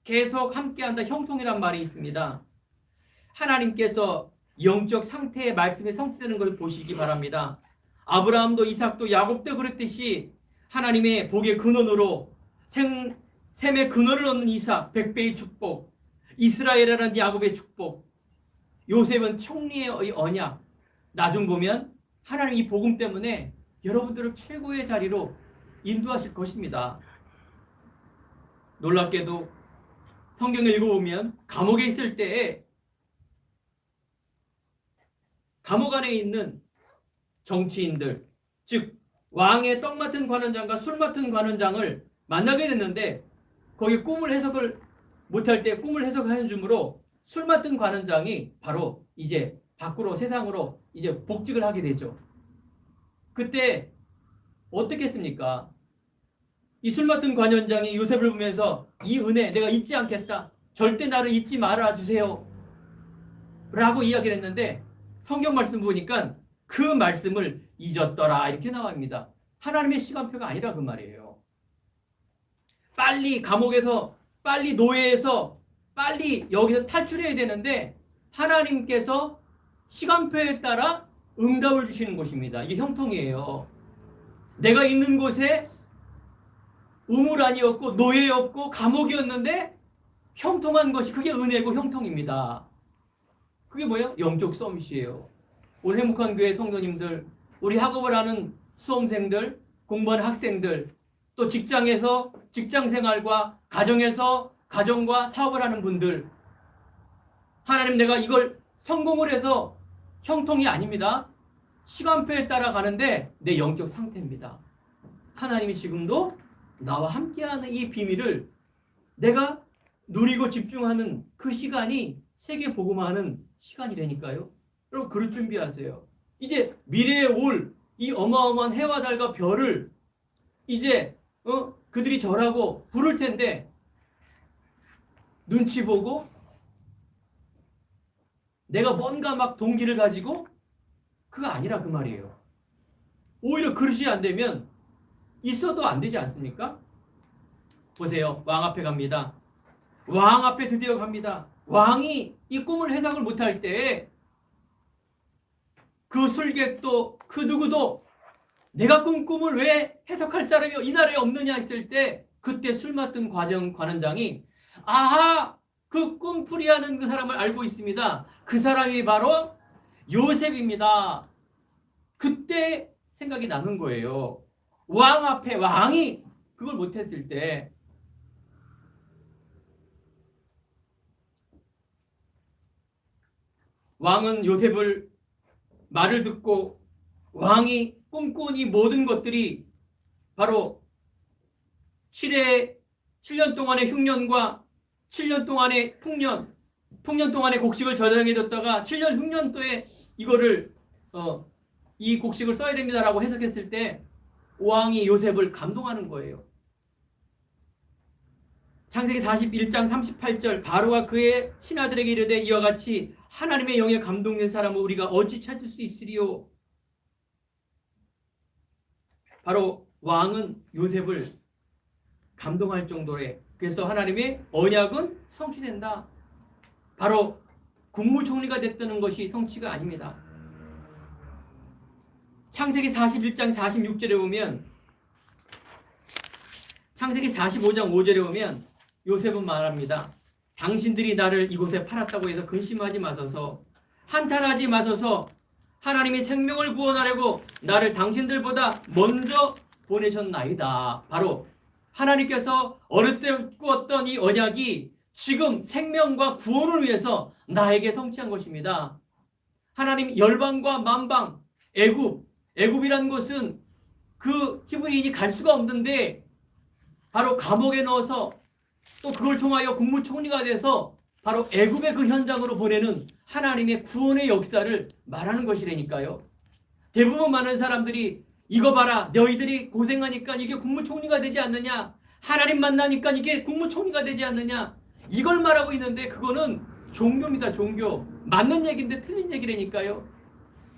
[SPEAKER 1] 계속 함께한다. 형통이란 말이 있습니다. 하나님께서 영적 상태의 말씀이 성취되는 것을 보시기 바랍니다. 아브라함도 이삭도 야곱도 그랬듯이 하나님의 복의 근원으로 셈의 근원을 얻는 이삭 100배의 축복, 이스라엘이라는 야곱의 축복, 요셉은 총리의 언약. 나중 보면 하나님 이 복음 때문에 여러분들을 최고의 자리로 인도하실 것입니다. 놀랍게도 성경을 읽어보면 감옥에 있을 때에 감옥 안에 있는 정치인들, 즉 왕의 떡 맡은 관원장과 술 맡은 관원장을 만나게 됐는데 거기 꿈을 해석을 못할 때 꿈을 해석하는 주므로 술 맡은 관원장이 바로 이제 밖으로 세상으로 이제 복직을 하게 되죠. 그때 어떻게 했습니까? 이 술 맡은 관원장이 요셉을 보면서 이 은혜 내가 잊지 않겠다. 절대 나를 잊지 말아 주세요. 라고 이야기를 했는데 성경 말씀 보니까 그 말씀을 잊었더라 이렇게 나옵니다. 하나님의 시간표가 아니라 그 말이에요. 빨리 감옥에서 빨리 노예에서 빨리 여기서 탈출해야 되는데 하나님께서 시간표에 따라 응답을 주시는 곳입니다. 이게 형통이에요. 내가 있는 곳에 우물 아니었고 노예였고 감옥이었는데 형통한 것이 그게 은혜고 형통입니다. 그게 뭐예요? 영적 서밋이에요. 오늘 행복한 교회 성도님들, 우리 학업을 하는 수험생들, 공부하는 학생들, 또 직장에서 직장생활과 가정에서 가정과 사업을 하는 분들, 하나님 내가 이걸 성공을 해서 형통이 아닙니다. 시간표에 따라 가는데 내 영적 상태입니다. 하나님이 지금도 나와 함께하는 이 비밀을 내가 누리고 집중하는 그 시간이 세계 복음화하는 시간이라니까요. 여러분 그럴 준비하세요. 이제 미래에 올 이 어마어마한 해와 달과 별을 이제 그들이 절하고 부를 텐데 눈치 보고 내가 뭔가 막 동기를 가지고 그거 아니라 그 말이에요. 오히려 그릇이 안 되면 있어도 안 되지 않습니까? 보세요. 왕 앞에 갑니다. 왕 앞에 드디어 갑니다. 왕이 이 꿈을 해석을 못할 때 그 술객도 그 누구도 내가 꾼 꿈을 왜 해석할 사람이 이 나라에 없느냐 했을 때 그때 술 맡은 관원장이 아하 그 꿈풀이하는 그 사람을 알고 있습니다. 그 사람이 바로 요셉입니다. 그때 생각이 나는 거예요. 왕 앞에 왕이 그걸 못했을 때 왕은 요셉을 말을 듣고 왕이 꿈꾼 이 모든 것들이 바로 7년 동안의 흉년과 7년 동안의 풍년 동안의 곡식을 저장해 뒀다가 7년 흉년도에 이거를 이 곡식을 써야 됩니다라고 해석했을 때 왕이 요셉을 감동하는 거예요. 창세기 41장 38절 바로가 그의 신하들에게 이르되 이와 같이 하나님의 영에 감동된 사람을 우리가 어찌 찾을 수 있으리요. 바로 왕은 요셉을 감동할 정도에 그래서 하나님의 언약은 성취된다. 바로 국무총리가 됐다는 것이 성취가 아닙니다. 창세기 41장 46절에 보면 창세기 45장 5절에 보면 요셉은 말합니다. 당신들이 나를 이곳에 팔았다고 해서 근심하지 마소서 한탄하지 마소서 하나님이 생명을 구원하려고 나를 당신들보다 먼저 보내셨나이다. 바로 하나님께서 어렸을 때 꾸었던 이 언약이 지금 생명과 구원을 위해서 나에게 성취한 것입니다. 하나님 열방과 만방 애굽이라는 곳은 그 히브리인이 갈 수가 없는데 바로 감옥에 넣어서 또 그걸 통하여 국무총리가 돼서 바로 애굽의 그 현장으로 보내는 하나님의 구원의 역사를 말하는 것이라니까요. 대부분 많은 사람들이 이거 봐라 너희들이 고생하니까 이게 국무총리가 되지 않느냐 하나님 만나니까 이게 국무총리가 되지 않느냐 이걸 말하고 있는데 그거는 종교입니다. 종교 맞는 얘기인데 틀린 얘기라니까요.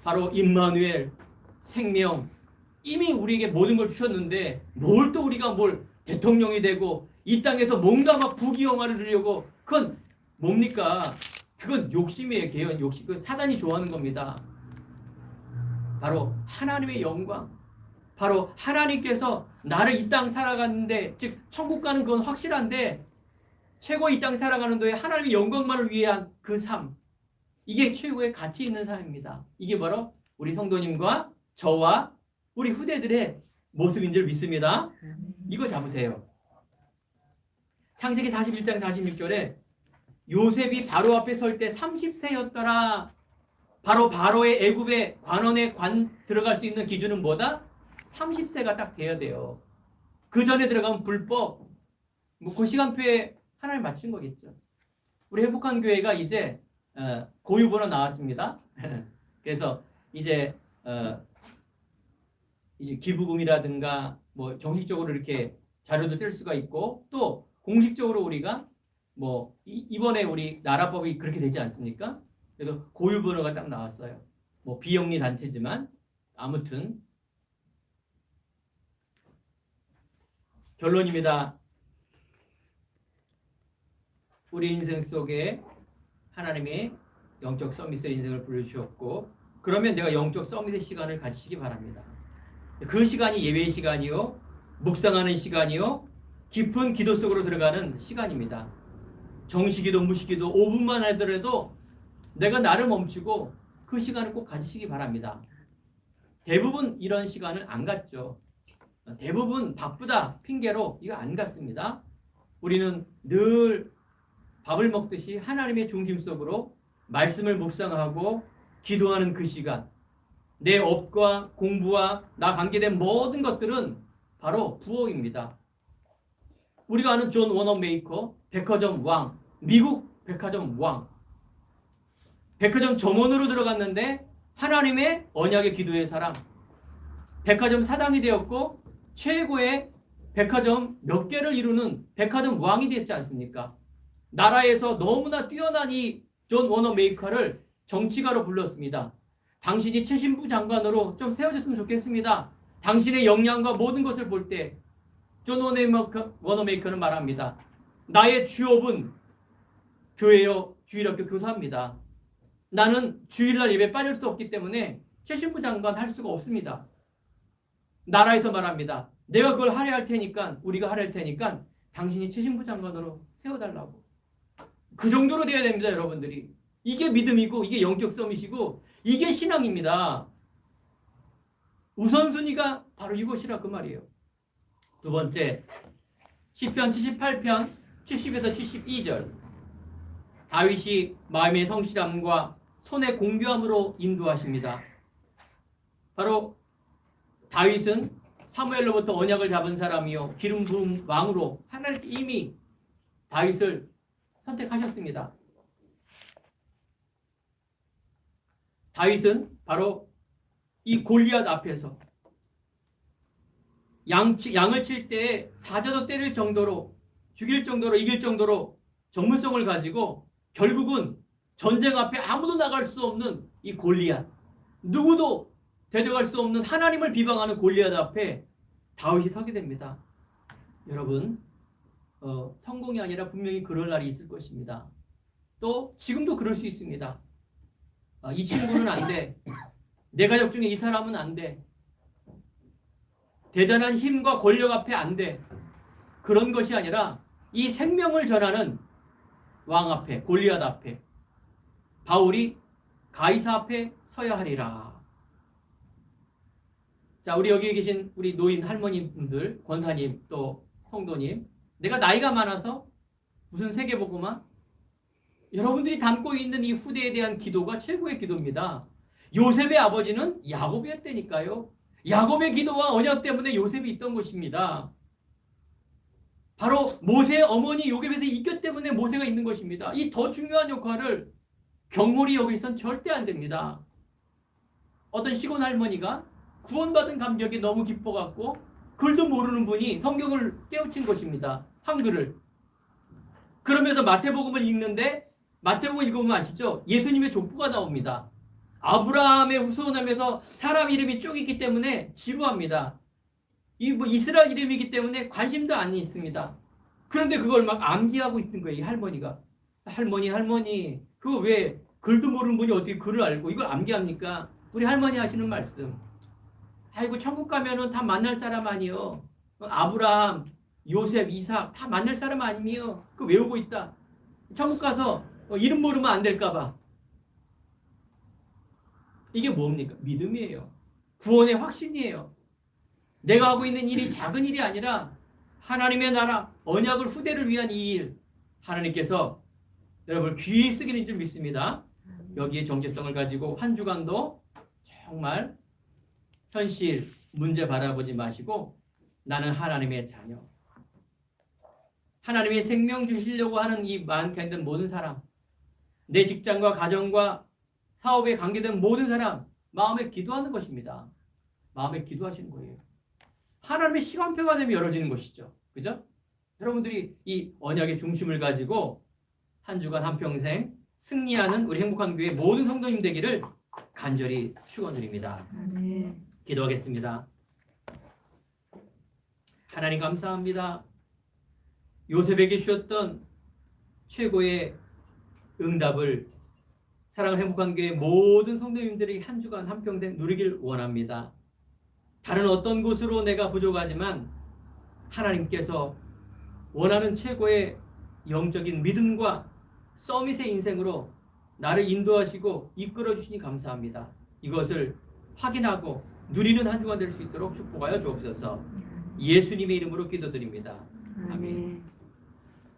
[SPEAKER 1] 바로 임마누엘 생명 이미 우리에게 모든 걸 주셨는데 뭘 또 우리가 뭘 대통령이 되고 이 땅에서 뭔가 막 부귀영화를 누리려고 그건 뭡니까? 그건 욕심이에요. 개연 욕심. 그건 사단이 좋아하는 겁니다. 바로 하나님의 영광. 바로 하나님께서 나를 이 땅 살아가는데 즉 천국 가는 건 확실한데 최고 이 땅 살아가는 도에 하나님의 영광만을 위한 그 삶. 이게 최고의 가치 있는 삶입니다. 이게 바로 우리 성도님과 저와 우리 후대들의 모습인 줄 믿습니다. 이거 잡으세요. 창세기 41장 46절에 요셉이 바로 앞에 설 때 30세였더라. 바로 바로의 애굽의 관원에 들어갈 수 있는 기준은 뭐다? 30세가 딱 돼야 돼요. 그 전에 들어가면 불법. 그 시간표에 하나를 맞춘 거겠죠. 우리 행복한 교회가 이제 고유번호 나왔습니다. 그래서 이제 기부금이라든가 뭐 정식적으로 이렇게 자료도 뗄 수가 있고 또 공식적으로 우리가 뭐 이번에 우리 나라법이 그렇게 되지 않습니까? 그래서 고유번호가 딱 나왔어요. 뭐 비영리 단체지만 아무튼 결론입니다. 우리 인생 속에 하나님의 영적 서밋의 인생을 불러주셨고 그러면 내가 영적 서밋의 시간을 가지시기 바랍니다. 그 시간이 예배의 시간이요, 묵상하는 시간이요, 깊은 기도 속으로 들어가는 시간입니다. 정시기도 무시기도 5분만 하더라도 내가 나를 멈추고 그 시간을 꼭 가지시기 바랍니다. 대부분 이런 시간을 안 갖죠. 대부분 바쁘다 핑계로 이거 안 갖습니다. 우리는 늘 밥을 먹듯이 하나님의 중심 속으로 말씀을 묵상하고 기도하는 그 시간, 내 업과 공부와 나 관계된 모든 것들은 바로 부엌입니다. 우리가 아는 존 워너메이커, 백화점 왕, 미국 백화점 왕, 백화점 점원으로 들어갔는데 하나님의 언약의 기도의 사람, 백화점 사장이 되었고 최고의 백화점 몇 개를 이루는 백화점 왕이 됐지 않습니까? 나라에서 너무나 뛰어난 이 존 워너메이커를 정치가로 불렀습니다. 당신이 최신부 장관으로 좀 세워졌으면 좋겠습니다. 당신의 역량과 모든 것을 볼 때 존 워너메이커는 말합니다. 나의 주업은 교회요 주일학교 교사입니다. 나는 주일날 예배 빠질 수 없기 때문에 최신부 장관 할 수가 없습니다. 나라에서 말합니다. 내가 그걸 하려 할 테니까, 우리가 하려 할 테니까 당신이 최신부 장관으로 세워달라고. 그 정도로 돼야 됩니다, 여러분들이. 이게 믿음이고, 이게 영적 서밋이고, 이게 신앙입니다. 우선순위가 바로 이것이라 그 말이에요. 두 번째, 시편 78편 70에서 72절. 다윗이 마음의 성실함과 손의 공교함으로 인도하십니다. 바로 다윗은 사무엘로부터 언약을 잡은 사람이요 기름 부은 왕으로 하나님께 이미 다윗을 선택하셨습니다. 다윗은 바로 이 골리앗 앞에서 양을 칠 때 사자도 때릴 정도로, 죽일 정도로, 이길 정도로 전문성을 가지고 결국은 전쟁 앞에 아무도 나갈 수 없는 이 골리앗, 누구도 대적할 수 없는 하나님을 비방하는 골리앗 앞에 다윗이 서게 됩니다. 여러분, 성공이 아니라 분명히 그럴 날이 있을 것입니다. 또 지금도 그럴 수 있습니다. 이 친구는 안 돼. 내 가족 중에 이 사람은 안 돼. 대단한 힘과 권력 앞에 안 돼. 그런 것이 아니라 이 생명을 전하는 왕 앞에, 골리앗 앞에 바울이 가이사 앞에 서야 하리라. 자, 우리 여기 계신 우리 노인 할머니분들, 권사님 또 성도님, 내가 나이가 많아서 무슨 세계보고만, 여러분들이 담고 있는 이 후대에 대한 기도가 최고의 기도입니다. 요셉의 아버지는 야곱이었다니까요. 야곱의 기도와 언약 때문에 요셉이 있던 것입니다. 바로 모세의 어머니 요셉에서 이겼 때문에 모세가 있는 것입니다. 이 더 중요한 역할을 경몰이 여기선 절대 안 됩니다. 어떤 시골 할머니가 구원받은 감격에 너무 기뻐갖고 글도 모르는 분이 성경을 깨우친 것입니다. 한글을. 그러면서 마태복음을 읽는데, 마태복음 읽으면 아시죠? 예수님의 족보가 나옵니다. 아브라함의 후손하면서 사람 이름이 쭉 있기 때문에 지루합니다. 이 이스라엘 이름이기 때문에 관심도 안 있습니다. 그런데 그걸 막 암기하고 있는 거예요, 이 할머니가. 할머니, 그거 왜 글도 모르는 분이 어떻게 글을 알고 이걸 암기합니까? 우리 할머니 하시는 말씀. 아이고, 천국 가면은 다 만날 사람 아니요. 아브라함, 요셉, 이삭 다 만날 사람 아니며 그 외우고 있다. 천국 가서 이름 모르면 안 될까봐. 이게 뭡니까? 믿음이에요. 구원의 확신이에요. 내가 하고 있는 일이 작은 일이 아니라 하나님의 나라, 언약을 후대를 위한 이 일, 하나님께서 여러분을 귀히 쓰기는 줄 믿습니다. 여기에 정체성을 가지고 한 주간도 정말 현실, 문제 바라보지 마시고 나는 하나님의 자녀. 하나님의 생명 주시려고 하는 이 만캔된 모든 사람, 내 직장과 가정과 사업에 관계된 모든 사람, 마음에 기도하는 것입니다. 마음에 기도하시는 거예요. 하나님의 시간표가 되면 열어지는 것이죠. 그죠? 여러분들이 이 언약의 중심을 가지고 한 주간 한평생 승리하는 우리 행복한 교회 모든 성도님 되기를 간절히 축원드립니다. 기도하겠습니다. 하나님 감사합니다. 요셉에게 주셨던 최고의 응답을 사랑을 행복한 교회 모든 성도님들이 한 주간 한평생 누리길 원합니다. 다른 어떤 곳으로 내가 부족하지만 하나님께서 원하는 최고의 영적인 믿음과 서밋의 인생으로 나를 인도하시고 이끌어 주시니 감사합니다. 이것을 확인하고 누리는 한 주간 될 수 있도록 축복하여 주옵소서. 예수님의 이름으로 기도드립니다. 아멘.
[SPEAKER 2] 아멘.